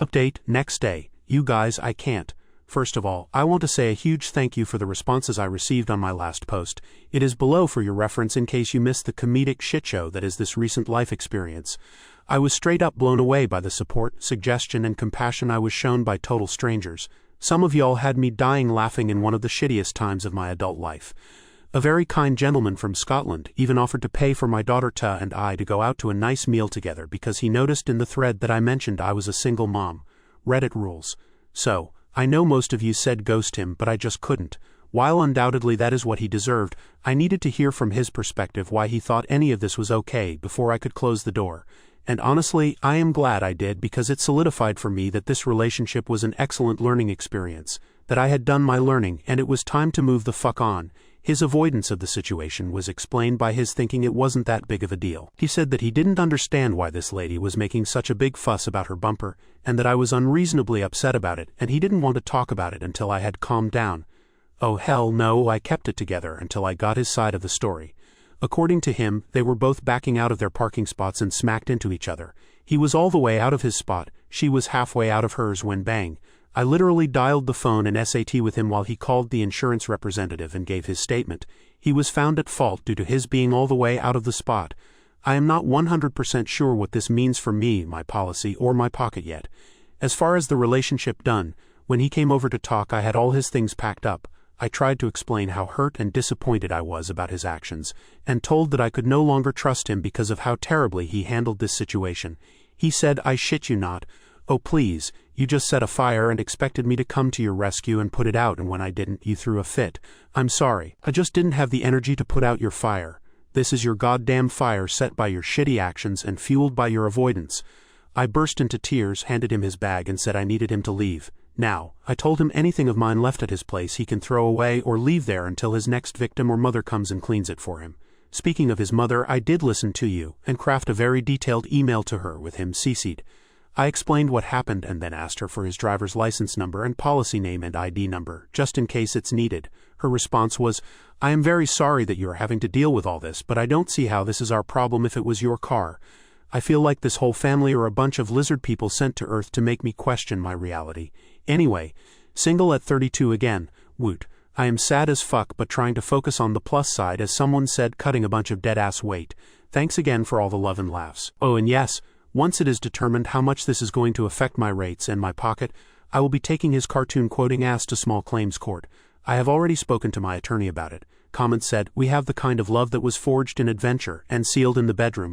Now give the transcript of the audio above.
Update, next day. You guys, I can't. First of all, I want to say a huge thank you for the responses I received on my last post. It is below for your reference in case you missed the comedic shitshow that is this recent life experience. I was straight up blown away by the support, suggestion, and compassion I was shown by total strangers. Some of y'all had me dying laughing in one of the shittiest times of my adult life. A very kind gentleman from Scotland even offered to pay for my daughter Ta and I to go out to a nice meal together because he noticed in the thread that I mentioned I was a single mom. Reddit rules. So, I know most of you said ghost him, but I just couldn't. While undoubtedly that is what he deserved, I needed to hear from his perspective why he thought any of this was okay before I could close the door. And honestly, I am glad I did because it solidified for me that this relationship was an excellent learning experience, that I had done my learning and it was time to move the fuck on. His avoidance of the situation was explained by his thinking it wasn't that big of a deal. He said that he didn't understand why this lady was making such a big fuss about her bumper, and that I was unreasonably upset about it, and he didn't want to talk about it until I had calmed down. Oh hell no, I kept it together until I got his side of the story. According to him, they were both backing out of their parking spots and smacked into each other. He was all the way out of his spot, she was halfway out of hers when bang. I literally dialed the phone and SAT with him while he called the insurance representative and gave his statement. He was found at fault due to his being all the way out of the spot. I am not 100% sure what this means for me, my policy, or my pocket yet. As far as the relationship done, when he came over to talk I had all his things packed up. I tried to explain how hurt and disappointed I was about his actions, and told that I could no longer trust him because of how terribly he handled this situation. He said, I shit you not. Oh please, you just set a fire and expected me to come to your rescue and put it out, and when I didn't, you threw a fit. I'm sorry, I just didn't have the energy to put out your fire. This is your goddamn fire set by your shitty actions and fueled by your avoidance. I burst into tears, handed him his bag and said I needed him to leave. Now, I told him anything of mine left at his place he can throw away or leave there until his next victim or mother comes and cleans it for him. Speaking of his mother, I did listen to you and craft a very detailed email to her with him CC'd. I explained what happened and then asked her for his driver's license number and policy name and ID number, just in case it's needed. Her response was, I am very sorry that you are having to deal with all this, but I don't see how this is our problem if it was your car. I feel like this whole family are a bunch of lizard people sent to Earth to make me question my reality. Anyway, single at 32 again, woot. I am sad as fuck but trying to focus on the plus side, as someone said, cutting a bunch of dead-ass weight. Thanks again for all the love and laughs. Oh, and yes, once it is determined how much this is going to affect my rates and my pocket, I will be taking his cartoon quoting ass to small claims court. I have already spoken to my attorney about it. Comment said, we have the kind of love that was forged in adventure and sealed in the bedroom.